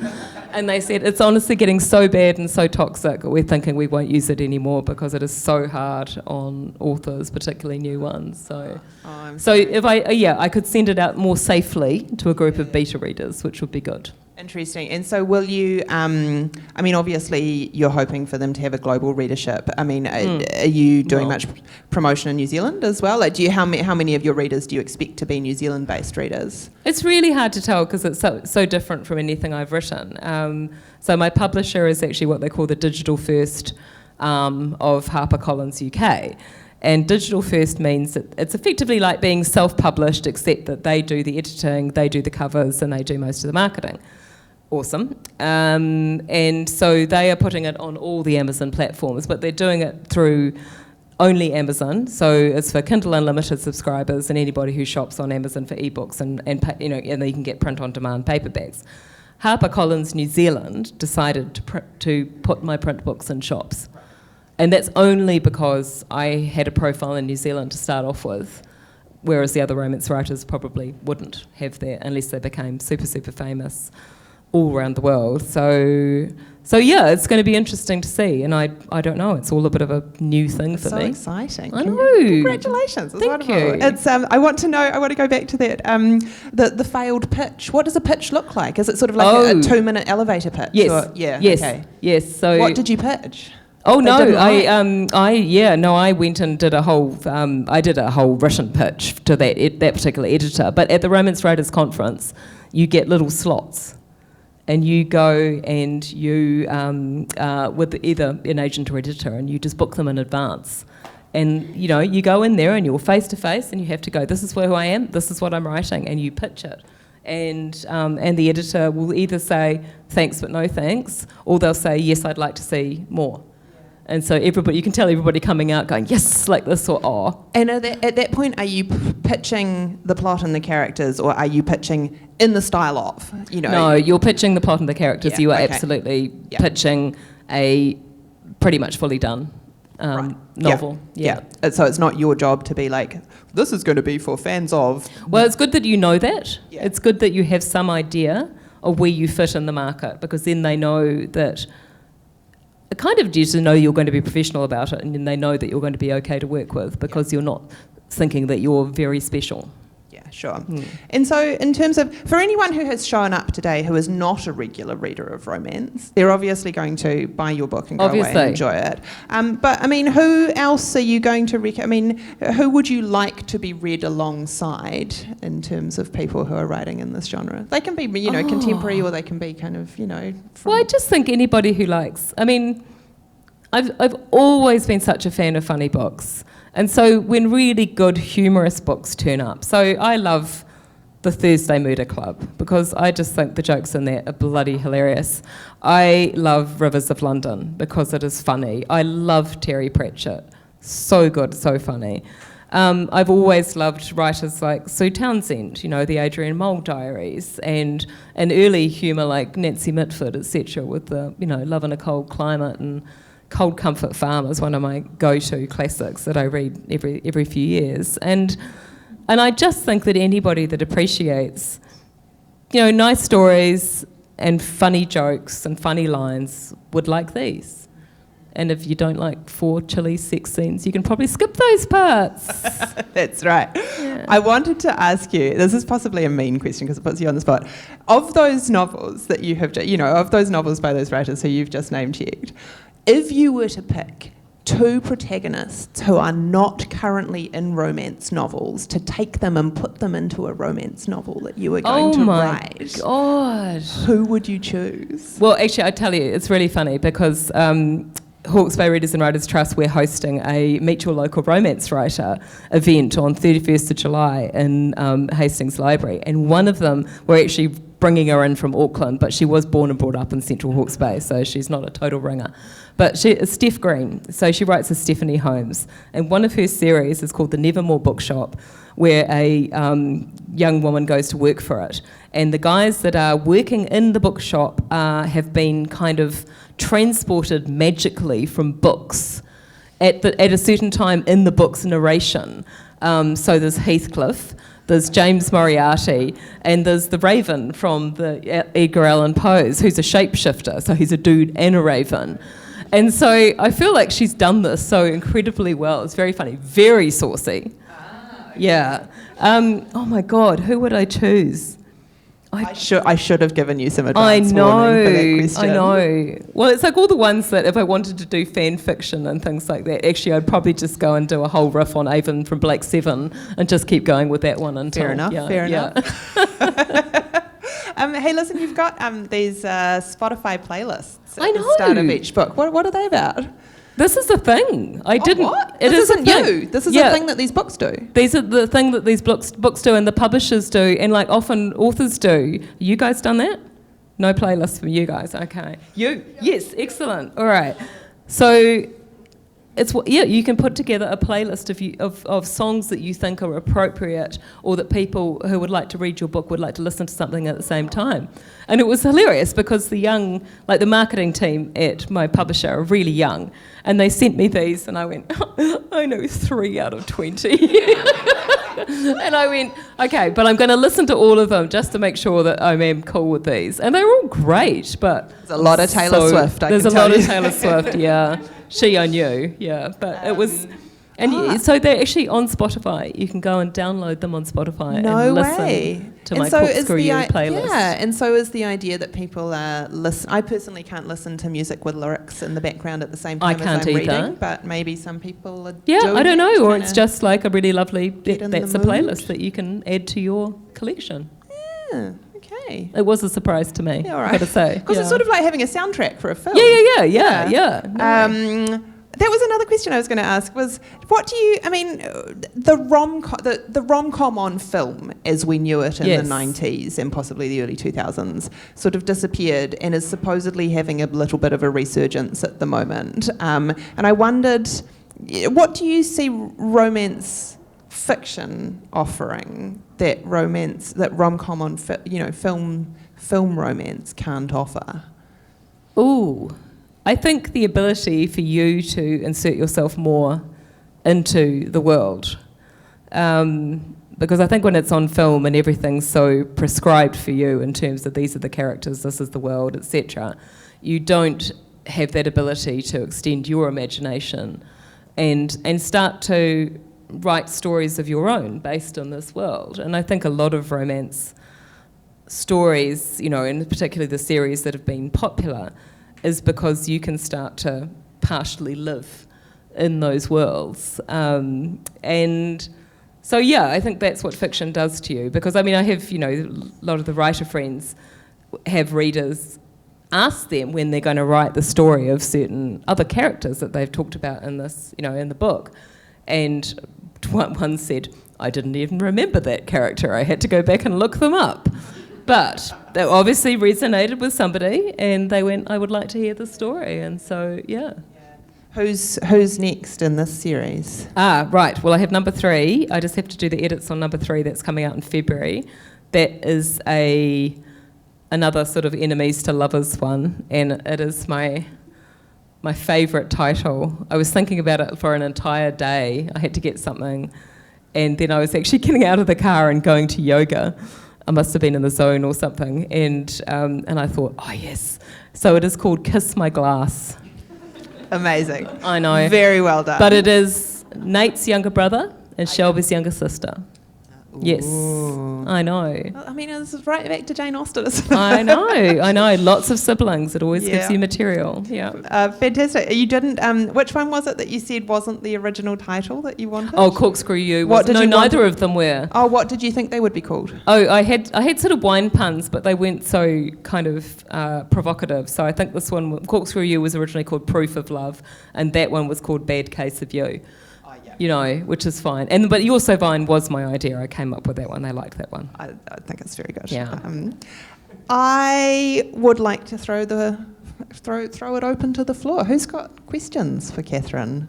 And they said, it's honestly getting so bad and so toxic, we're thinking we won't use it anymore because it is so hard on authors, particularly new ones. So, if I could send it out more safely to a group of beta readers, which would be good. Interesting. And so will you, obviously you're hoping for them to have a global readership. Are you doing much promotion in New Zealand as well? Like, how many of your readers do you expect to be New Zealand-based readers? It's really hard to tell because it's so different from anything I've written. So my publisher is actually what they call the digital first of HarperCollins UK. And digital first means that it's effectively like being self-published, except that they do the editing, they do the covers, and they do most of the marketing. Awesome. And so they are putting it on all the Amazon platforms, but they're doing it through only Amazon. So it's for Kindle Unlimited subscribers and anybody who shops on Amazon for ebooks and then you can get print-on-demand paperbacks. HarperCollins New Zealand decided to put my print books in shops. And that's only because I had a profile in New Zealand to start off with, whereas the other romance writers probably wouldn't have that unless they became super, super famous all around the world. So yeah, it's going to be interesting to see. And I don't know, it's all a bit of a new thing for me. So exciting. I know. Congratulations. It's Thank wonderful. you. It's, I want to go back to that, the failed pitch. What does a pitch look like? Is it sort of like a 2-minute elevator pitch? Yes. Or, yeah. Yes. Okay. Yes. So What did you pitch? Oh no! I I went and did a whole written pitch to that particular editor. But at the Romance Writers Conference, you get little slots, and you go and you with either an agent or editor, and you just book them in advance. And you go in there and you're face to face, and you have to go. This is who I am. This is what I'm writing, and you pitch it. And the editor will either say thanks but no thanks, or they'll say yes, I'd like to see more. And so you can tell everybody coming out going, yes, like this, or oh. And at that point, are you pitching the plot and the characters, or are you pitching in the style of, No, you're pitching the plot and the characters. Yeah, you are okay. absolutely Yeah. pitching a pretty much fully done novel. Yeah. So it's not your job to be like, this is going to be for fans of... Well, it's good that you know that. Yeah. It's good that you have some idea of where you fit in the market, because then they know that... It kind of just to know you're going to be professional about it, and then they know that you're going to be okay to work with, because you're not thinking that you're very special. Yeah, sure. And so in terms of, for anyone who has shown up today who is not a regular reader of romance, they're obviously going to buy your book and go away and enjoy it. But who else are you going to who would you like to be read alongside in terms of people who are writing in this genre? They can be, contemporary, or they can be kind of, from... Well, I just think anybody who likes... I've always been such a fan of funny books. And so when really good humorous books turn up... So I love the Thursday Murder Club, because I just think the jokes in there are bloody hilarious. I love Rivers of London because it is funny. I love Terry Pratchett. So good, so funny. I've always loved writers like Sue Townsend, the Adrian Mole Diaries, and early humour like Nancy Mitford, etc., with the, Love in a Cold Climate and Cold Comfort Farm is one of my go-to classics that I read every few years. And I just think that anybody that appreciates nice stories and funny jokes and funny lines would like these. And if you don't like 4 chilly sex scenes, you can probably skip those parts. That's right. Yeah. I wanted to ask you, this is possibly a mean question because it puts you on the spot. Of those novels that you have, of those novels by those writers who you've just name-checked, if you were to pick 2 protagonists who are not currently in romance novels to take them and put them into a romance novel that you were going to write, God, who would you choose? Well, actually, I tell you, it's really funny because Hawke's Bay Readers and Writers Trust, we're hosting a Meet Your Local Romance Writer event on 31st of July in Hastings Library, and one of them, we're actually bringing her in from Auckland, but she was born and brought up in Central Hawke's Bay, so she's not a total ringer. But she is Steph Green, so she writes as Stephanie Holmes, and one of her series is called The Nevermore Bookshop, where a young woman goes to work for it, and the guys that are working in the bookshop have been kind of transported magically from books at a certain time in the book's narration. So there's Heathcliff, there's James Moriarty, and there's the Raven from the Edgar Allan Poe's, who's a shapeshifter, so he's a dude and a raven. And so I feel like she's done this so incredibly well. It's very funny, very saucy. Okay. Yeah. Oh my God, who would I choose? I should have given you some advance warning for that question. I know. Well, it's like all the ones that if I wanted to do fan fiction and things like that, actually I'd probably just go and do a whole riff on Avon from Blake 7 and just keep going with that one until... Fair enough. Hey, listen, you've got these Spotify playlists at the start of each book. What are they about? This is the thing. What? This isn't you. This is the thing that these books do. These are the thing that these books do and the publishers do and like often authors do. You guys done that? No playlist for you guys. Okay. You? Yes. Excellent. All right. So you can put together a playlist of songs that you think are appropriate or that people who would like to read your book would like to listen to something at the same time. And it was hilarious because the marketing team at my publisher are really young and they sent me these and I went, I know 3 out of 20. And I went, okay, but I'm going to listen to all of them just to make sure that I am cool with these. And they were all great, but... There's a lot of Taylor Swift, I can tell you. There's a lot of Taylor Swift, yeah. She I knew, yeah. But it was... And so they're actually on Spotify. You can go and download them on Spotify and listen to my Corkscrew You playlist. Yeah, and so is the idea that people listen. I personally can't listen to music with lyrics in the background at the same time as I'm reading, but maybe some people are I don't know, or it's just like a really lovely, that's a playlist that you can add to your collection. Yeah, okay. It was a surprise to me, I've got to say. Because it's sort of like having a soundtrack for a film. Yeah. No. That was another question I was going to ask was, what do you, the rom-com on film as we knew it in the 90s and possibly the early 2000s sort of disappeared and is supposedly having a little bit of a resurgence at the moment. And I wondered, what do you see romance fiction offering that rom-com on film romance can't offer? Ooh. I think the ability for you to insert yourself more into the world. Because I think when it's on film and everything's so prescribed for you in terms of these are the characters, this is the world, etc., you don't have that ability to extend your imagination and start to write stories of your own based on this world. And I think a lot of romance stories, and particularly the series that have been popular, is because you can start to partially live in those worlds. And so, I think that's what fiction does to you. Because, I have, a lot of the writer friends have readers ask them when they're going to write the story of certain other characters that they've talked about in this, in the book. And one said, I didn't even remember that character. I had to go back and look them up. But they obviously resonated with somebody and they went, I would like to hear the story. And so, Who's next in this series? Right. Well, I have number 3. I just have to do the edits on number 3 that's coming out in February. That is another sort of enemies to lovers one, and it is my favourite title. I was thinking about it for an entire day. I had to get something, and then I was actually getting out of the car and going to yoga. I must have been in the zone or something, and I thought, oh yes. So it is called Kiss My Glass. Amazing. I know. Very well done. But it is Nate's younger brother and Shelby's younger sister. Yes, I know. Well, I mean, this is right back to Jane Austen, isn't it? I know. Lots of siblings. It always gives you material. Yeah. Fantastic. You didn't. Which one was it that you said wasn't the original title that you wanted? Oh, Corkscrew You. Neither of them were. Oh, what did you think they would be called? Oh, I had sort of wine puns, but they weren't so kind of provocative. So I think this one, Corkscrew You, was originally called Proof of Love, and that one was called Bad Case of You. You know, which is fine. But You're So Fine was my idea. I came up with that one. They liked that one. I think it's very good. Yeah. I would like to throw it open to the floor. Who's got questions for Catherine?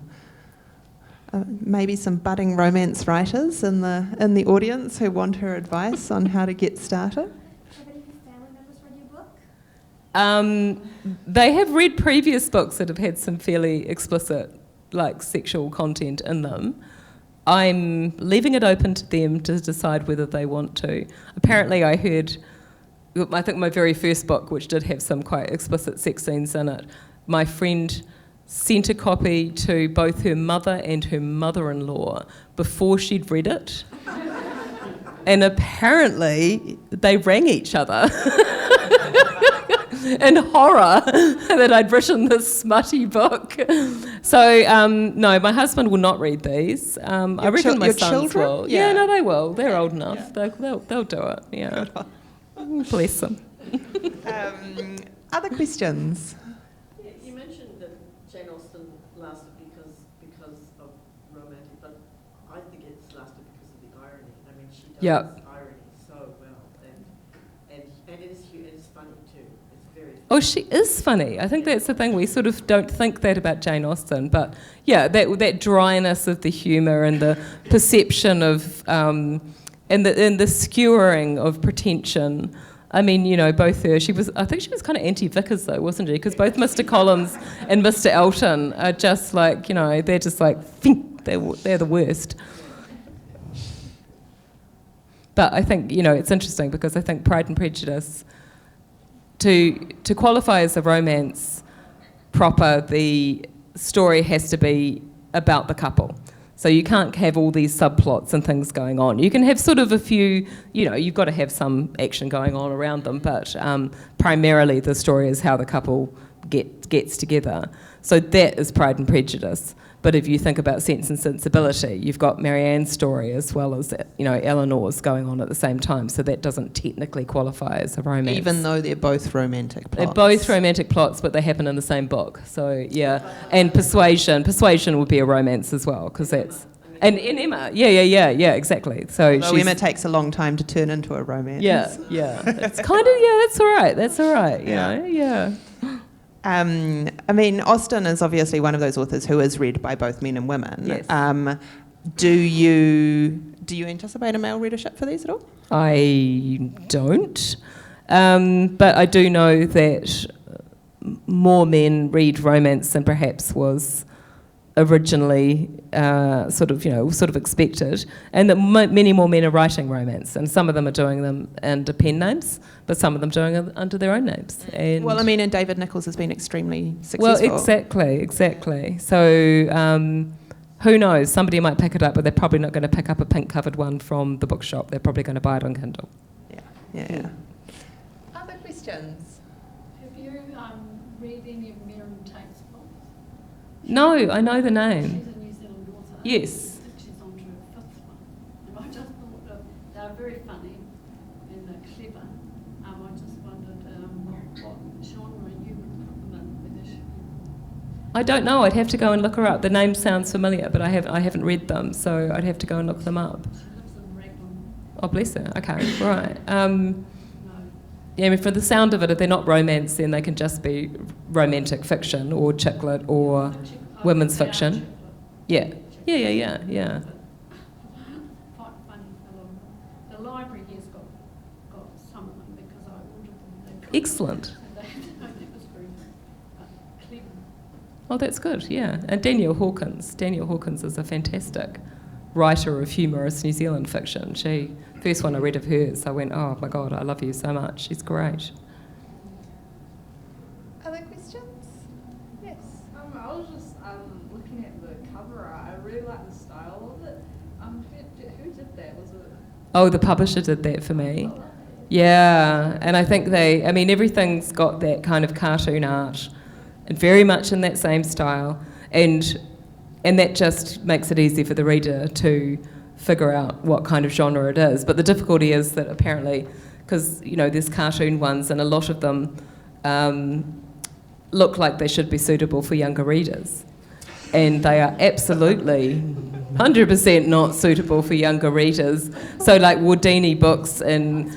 Maybe some budding romance writers in the audience who want her advice on how to get started. Have any family members read your book? They have read previous books that have had some fairly explicit sexual content in them. I'm leaving it open to them to decide whether they want to. Apparently I think my very first book, which did have some quite explicit sex scenes in it, my friend sent a copy to both her mother and her mother-in-law before she'd read it. And apparently they rang each other in horror that I'd written this smutty book. So, no, my husband will not read these. I reckon my sons will. Yeah, no, they will. They're old enough. Yeah. They'll do it. Yeah. Bless them. Other questions? Yeah, you mentioned that Jane Austen lasted because of romantic, but I think it's lasted because of the irony. I mean, she does irony so well, and it is funny too. It's very funny. Oh, she is funny. I think that's the thing. We sort of don't think that about Jane Austen, but yeah, that dryness of the humour and the perception of and the skewering of pretension. I mean, you know, both her. I think she was kind of anti-Vickers though, wasn't she? Because both Mr. Collins and Mr. Elton are just like, you know, they're just like, they're the worst. But I think, you know, it's interesting because I think Pride and Prejudice, to qualify as a romance proper, the story has to be about the couple. So you can't have all these subplots and things going on. You can have sort of a few, you know, you've got to have some action going on around them, but primarily the story is how the couple gets together. So that is Pride and Prejudice. But if you think about Sense and Sensibility, you've got Marianne's story as well as, you know, Eleanor's going on at the same time. So that doesn't technically qualify as a romance. Even though they're both romantic plots. They're both romantic plots, but they happen in the same book. So, yeah. And Persuasion would be a romance as well, because that's... And Emma, yeah, exactly. So Emma takes a long time to turn into a romance. Yeah. It's kind of, that's all right, you know, yeah. I mean, Austen is obviously one of those authors who is read by both men and women. Yes. Do you anticipate a male readership for these at all? I don't. But I do know that more men read romance than perhaps was originally sort of expected, and that many more men are writing romance, and some of them are doing them under pen names, but some of them doing it under their own names. And well, I mean, and David Nicholls has been extremely successful. Well, exactly. So who knows? Somebody might pick it up, but they're probably not going to pick up a pink-covered one from the bookshop. They're probably going to buy it on Kindle. Yeah. Other questions? Have you read any of Miriam Tate's books? No, I know the name. She's a New Zealand author. Yes. She's on to her fifth one. And I just thought that they're very funny and they're clever. I just wondered what genre you would put them in, whether she... I don't know. I'd have to go and look her up. The name sounds familiar, but I haven't read them, so I'd have to go and look them up. She lives in Raglan. Oh, bless her. Okay, right. No. Yeah, I mean, for the sound of it, if they're not romance, then they can just be romantic fiction or chick lit or women's fiction. Yeah. Quite funny fellow. The library here's got some of them because I ordered them. Excellent. That was very clever. Oh, that's good, yeah. And Daniel Hawkins is a fantastic writer of humorous New Zealand fiction. First one I read of hers, I went, oh my God, I love you so much. She's great. Other questions? Yes. I was just looking at the cover art. I really like the style of it. Who did that? Was it? Oh, the publisher did that for me. Yeah, and I think everything's got that kind of cartoon art, and very much in that same style, and that just makes it easy for the reader to figure out what kind of genre it is. But the difficulty is that apparently, because there's cartoon ones, and a lot of them look like they should be suitable for younger readers, and they are absolutely 100% not suitable for younger readers. So like Wardini books and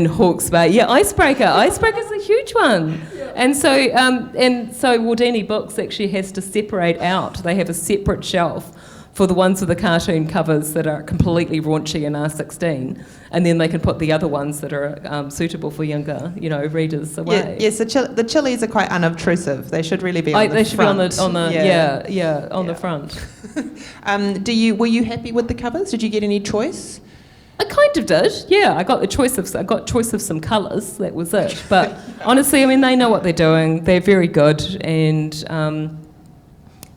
Hawke's Bay. Yeah, Icebreaker's a huge one. And so Wardini books actually has to separate out. They have a separate shelf for the ones with the cartoon covers that are completely raunchy and R16, and then they can put the other ones that are suitable for younger, readers away. Yes, the chilies are quite unobtrusive. They should really be on the front. They should be on the front. Were you happy with the covers? Did you get any choice? I kind of did, yeah. I got choice of some colours. That was it. But honestly, they know what they're doing. They're very good, and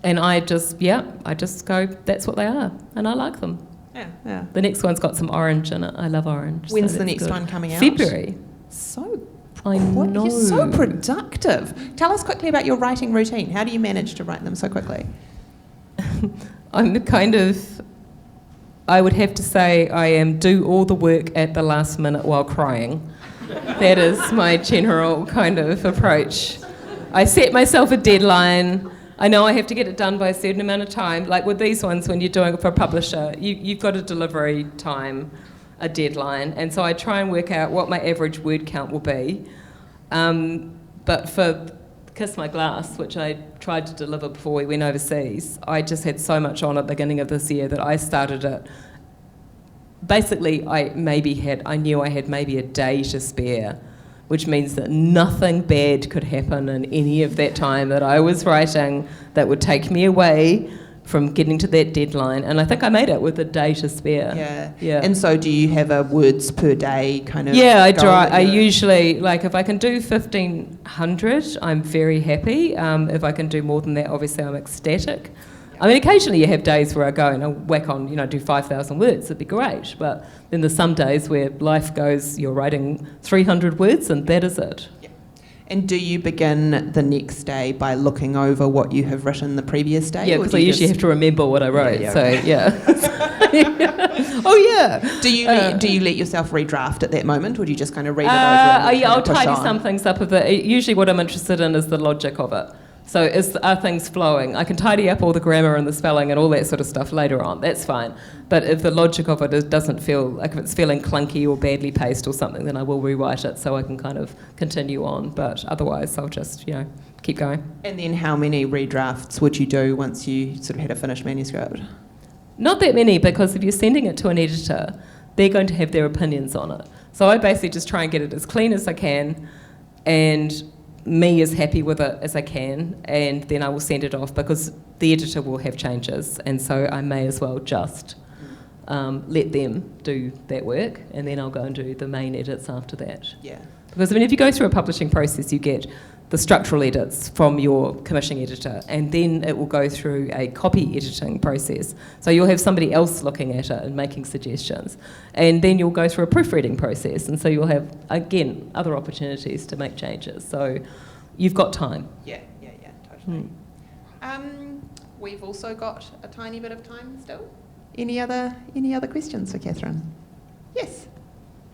I just go, that's what they are, and I like them. Yeah. The next one's got some orange in it. I love orange. When's the next one coming out? February. I know. You're so productive. Tell us quickly about your writing routine. How do you manage to write them so quickly? I would have to say I do all the work at the last minute while crying. That is my general kind of approach. I set myself a deadline. I know I have to get it done by a certain amount of time. Like with these ones, when you're doing it for a publisher, you've got a delivery time, a deadline, and so I try and work out what my average word count will be. But for Kiss My Glass, which I tried to deliver before we went overseas, I just had so much on at the beginning of this year that I started it. Basically, I knew I had maybe a day to spare, which means that nothing bad could happen in any of that time that I was writing that would take me away from getting to that deadline. And I think I made it with a day to spare. Yeah. And so do you have a words per day kind of... Yeah, I usually, like if I can do 1,500, I'm very happy. If I can do more than that, obviously I'm ecstatic. Occasionally you have days where I go and I whack on, do 5,000 words, it'd be great. But then there's some days where life goes, you're writing 300 words and that is it. Yeah. And do you begin the next day by looking over what you have written the previous day? Yeah, because I usually have to remember what I wrote, yeah. Oh yeah. Do you let yourself redraft at that moment, or do you just kind of read it over? I'll tidy some things up of it. Usually what I'm interested in is the logic of it. So are things flowing? I can tidy up all the grammar and the spelling and all that sort of stuff later on. That's fine. But if the logic of it doesn't feel like, if it's feeling clunky or badly paced or something, then I will rewrite it so I can kind of continue on. But otherwise, I'll just keep going. And then how many redrafts would you do once you sort of had a finished manuscript? Not that many, because if you're sending it to an editor, they're going to have their opinions on it. So I basically just try and get it as clean as I can, and me as happy with it as I can, and then I will send it off, because the editor will have changes, and so I may as well just let them do that work, and then I'll go and do the main edits after that. Yeah. Because if you go through a publishing process, you get the structural edits from your commissioning editor, and then it will go through a copy editing process. So you'll have somebody else looking at it and making suggestions, and then you'll go through a proofreading process, and so you'll have, again, other opportunities to make changes. So you've got time. Yeah, totally. We've also got a tiny bit of time still. Any other questions for Catherine? Yes.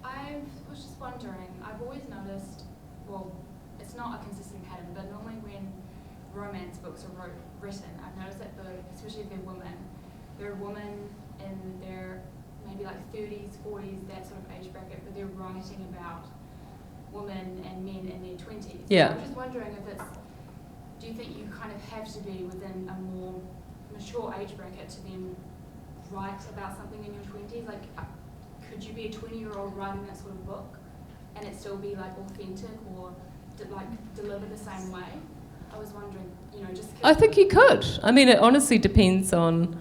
I was just wondering, I've always noticed, well, it's not a consistent pattern, but normally when romance books are written, I've noticed that especially if they're women in their maybe like 30s, 40s, that sort of age bracket, but they're writing about women and men in their 20s. Yeah. So I'm just wondering do you think you kind of have to be within a more mature age bracket to then write about something in your 20s? Like, could you be a 20-year-old writing that sort of book and it still be like authentic or deliver the same way? I was wondering, I think you could. It honestly depends on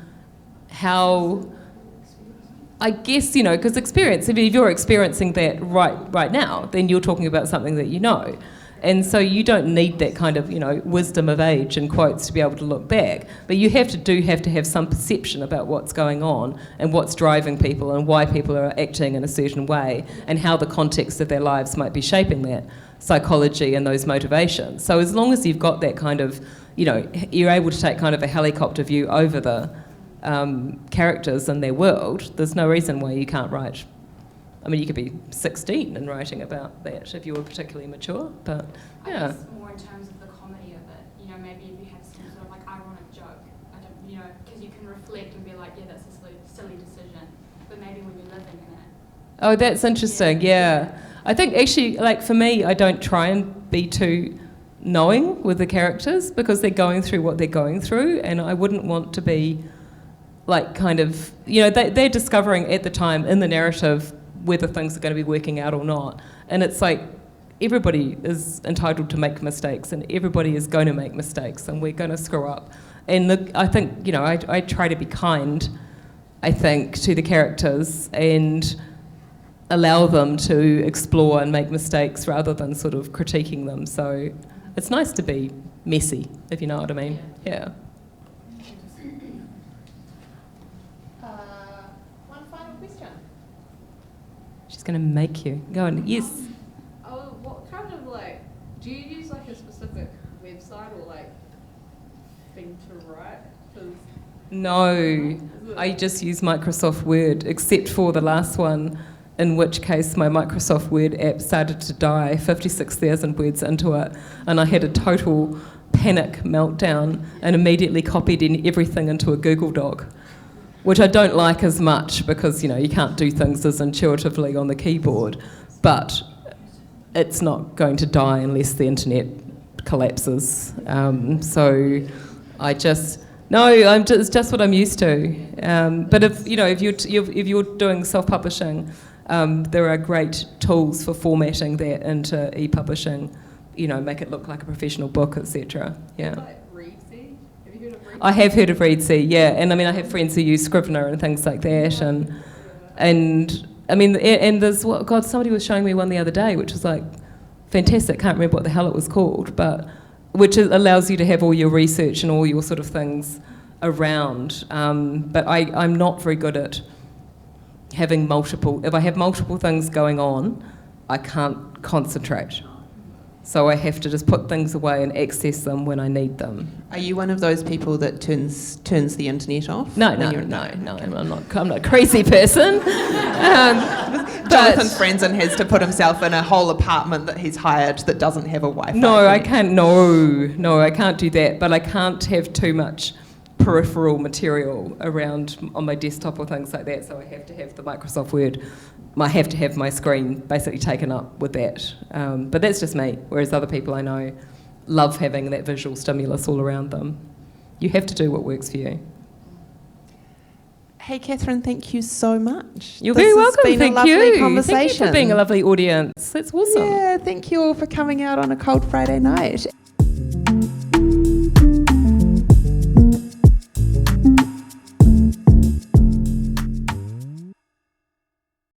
how I guess, because experience, if you're experiencing that right now, then you're talking about something that you know. And so you don't need that kind of, wisdom of age in quotes to be able to look back. But you have to have some perception about what's going on and what's driving people and why people are acting in a certain way and how the context of their lives might be shaping that psychology and those motivations. So as long as you've got that kind of, you're able to take kind of a helicopter view over the characters and their world, there's no reason why you can't write. I mean, you could be 16 and writing about that if you were particularly mature, but yeah. I guess more in terms of the comedy of it, maybe if you have some sort of like ironic joke, because you can reflect and be like, yeah, that's a silly decision, but maybe when you're living in it. Oh, that's interesting, yeah. I think actually, like for me, I don't try and be too knowing with the characters because they're going through what they're going through, and I wouldn't want to be like kind of, they're discovering at the time in the narrative whether things are going to be working out or not. And it's like everybody is entitled to make mistakes and everybody is going to make mistakes and we're going to screw up. And I think, I try to be kind, I think, to the characters and allow them to explore and make mistakes rather than sort of critiquing them. So it's nice to be messy, if you know what I mean. Yeah. One final question. She's going to make you. Go on. Yes. What kind of do you use a specific website or thing to write? 'Cause No, I just use Microsoft Word, except for the last one, in which case my Microsoft Word app started to die 56,000 words into it, and I had a total panic meltdown and immediately copied in everything into a Google Doc, which I don't like as much because, you can't do things as intuitively on the keyboard, but it's not going to die unless the internet collapses. So I just... No, it's just what I'm used to. But if you're doing self-publishing, there are great tools for formatting that into e-publishing. Make it look like a professional book, etc. Yeah. Reedsy? Have you heard of Reedsy? I have heard of Reedsy, yeah, and I mean I have friends who use Scrivener and things like that, and I mean and there's somebody was showing me one the other day, which was fantastic. Can't remember what the hell it was called, but which allows you to have all your research and all your sort of things around. But I'm not very good at having multiple. If I have multiple things going on, I can't concentrate. So I have to just put things away and access them when I need them. Are you one of those people that turns the internet off? No, I'm not a crazy person. Jonathan Franzen has to put himself in a whole apartment that he's hired that doesn't have a Wi-Fi. No, I can't. No, I can't do that. But I can't have too much peripheral material around on my desktop or things like that. So I have to have the Microsoft Word. I have to have my screen basically taken up with that. But that's just me. Whereas other people I know love having that visual stimulus all around them. You have to do what works for you. Hey, Catherine, thank you so much. You're very welcome. This has been a lovely conversation. Thank you for being a lovely audience. That's awesome. Yeah, thank you all for coming out on a cold Friday night.